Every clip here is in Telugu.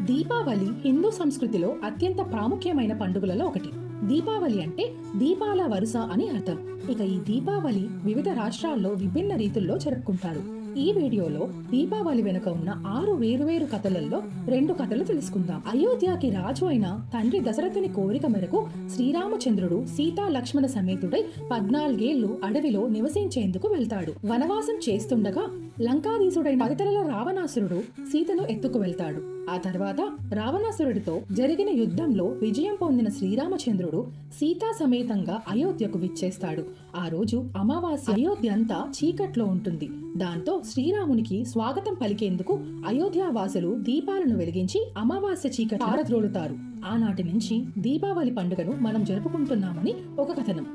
దీపావళి హిందూ సంస్కృతిలో అత్యంత ప్రాముఖ్యమైన పండుగలలో ఒకటి. దీపావళి అంటే దీపాల వరుస అని అర్థం. ఇక ఈ దీపావళి వివిధ రాష్ట్రాల్లో విభిన్న రీతుల్లో జరుపుకుంటారు. ఈ వీడియోలో దీపావళి వెనుక ఉన్న 6 వేరువేరు కథలలో 2 కథలు తెలుసుకుందాం. అయోధ్యకి రాజు అయిన తండ్రి దశరథుని కోరిక మేరకు శ్రీరామచంద్రుడు సీతా లక్ష్మణ సమేతుడై 14 ఏళ్లు అడవిలో నివసించేందుకు వెళ్తాడు. వనవాసం చేస్తుండగా లంకాధీశుడైన పదితలల రావణాసురుడు సీతను ఎత్తుకు వెళ్తాడు. ఆ తర్వాత రావణాసురుడితో జరిగిన యుద్ధంలో విజయం పొందిన శ్రీరామచంద్రుడు సీతా సమేతంగా అయోధ్యకు విచ్చేస్తాడు. ఆ రోజు అమావాస్య. అయోధ్య అంతా చీకట్లో ఉంటుంది. దాంతో శ్రీరామునికి స్వాగతం పలికేందుకు అయోధ్యావాసులు దీపాలను వెలిగించి అమావాస్య చీకటి పారద్రోలుతారు. ఆనాటి నుంచి దీపావళి పండుగను మనం జరుపుకుంటున్నామని ఒక కథనం.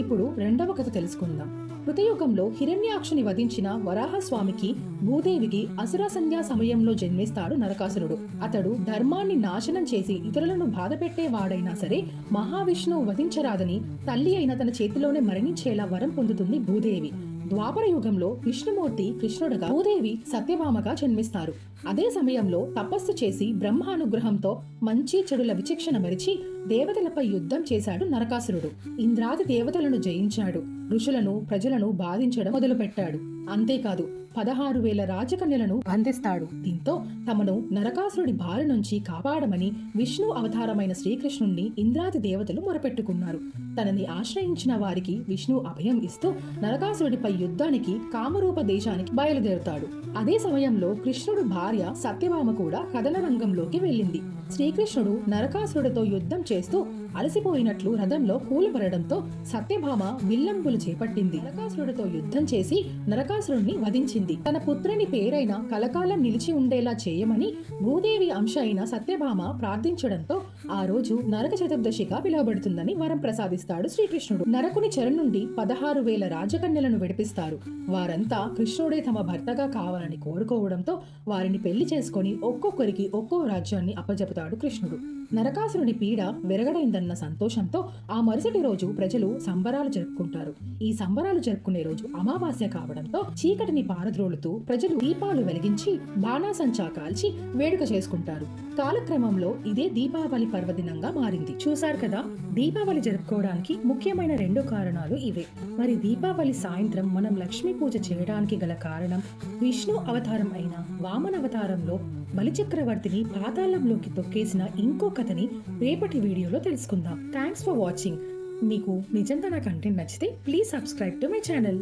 ఇప్పుడు రెండవ కథ తెలుసుకుందాం. కృతయుగంలో హిరణ్యాక్షుని వధించిన వరాహస్వామికి భూదేవికి అసుర సంధ్యా సమయంలో జన్మిస్తాడు నరకాసురుడు. అతడు ధర్మాన్ని నాశనం చేసి ఇతరులను బాధపెట్టేవాడైనా సరే మహావిష్ణువు వధించరాదని తల్లి అయిన తన చేతిలోనే మరణించేలా వరం పొందుతుంది భూదేవి. ద్వాపర యుగంలో విష్ణుమూర్తి కృష్ణుడుగా, భూదేవి సత్యభామగా జన్మిస్తారు. అదే సమయంలో తపస్సు చేసి బ్రహ్మానుగ్రహంతో మంచి చెడుల విచక్షణ మరిచి దేవతలపై యుద్ధం చేశాడు నరకాసురుడు. ఇంద్రాది దేవతలను జయించాడు. ఋషులను ప్రజలను బాధించడం మొదలుపెట్టాడు. అంతేకాదు 16,000 రాజకన్యలను బంధిస్తాడు. దీంతో తమను నరకాసురుడి బారి నుంచి కాపాడమని విష్ణు అవతారమైన శ్రీకృష్ణుణ్ణి ఇంద్రాది దేవతలు మొరపెట్టుకున్నారు. తనని ఆశ్రయించిన వారికి విష్ణు అభయం ఇస్తూ నరకాసురుడిపై యుద్ధానికి కామరూప దేశానికి బయలుదేరుతాడు. అదే సమయంలో కృష్ణుడు భార్య సత్యభామ కూడా కథన రంగంలోకి వెళ్ళింది. శ్రీకృష్ణుడు నరకాసురుడితో యుద్ధం చేస్తూ అలసిపోయినట్లు రథంలో కూలబడడంతో సత్యభామ విల్లంబులు చేపట్టింది. నరకాసురుడితో యుద్ధం చేసి నరకాసురుడిని వధించింది. తన పుత్రుని పేరైన కలకాలం నిలిచి ఉండేలా చేయమని భూదేవి అంశ అయిన సత్యభామ ప్రార్థించడంతో ఆ రోజు నరక చతుర్దశిగా పిలువబడుతుందని వరం ప్రసాదిస్తాడు శ్రీకృష్ణుడు. నరకుని చెర నుండి 16,000 రాజకన్యలను విడిపిస్తారు. వారంతా కృష్ణుడే తమ భర్తగా కావాలని కోరుకోవడంతో వారిని పెళ్లి చేసుకుని ఒక్కొక్కరికి ఒక్కో రాజ్యాన్ని అప్పజెపుతాడు కృష్ణుడు. నరకాసురుడి పీడ వెరగడైందన్న సంతోషంతో ఆ మరుసటి రోజు ప్రజలు సంబరాలు జరుపుకుంటారు. ఈ సంబరాలు జరుపుకునే రోజు అమావాస్య కావడంతో చీకటిని పారద్రోలుతూ ప్రజలు దీపాలు వెలిగించి బాణాసంచా కాల్చి వేడుక చేసుకుంటారు. కాలక్రమంలో ఇదే దీపావళి పర్వదినంగా మారింది. చూశారు కదా, దీపావళి జరుపుకోవడానికి ముఖ్యమైన 2 కారణాలు ఇవే. మరి దీపావళి సాయంత్రం మనం లక్ష్మీ పూజ చేయడానికి గల కారణం విష్ణు అవతారం అయిన వామన అవతారంలో బలిచక్రవర్తిని పాతాళంలోకి తొక్కేసిన ఇంకో కథని రేపటి వీడియోలో తెలుసుకుందాం. Thanks for watching. మీకు నిజంగా నా కంటెంట్ నచ్చితే please subscribe to my channel.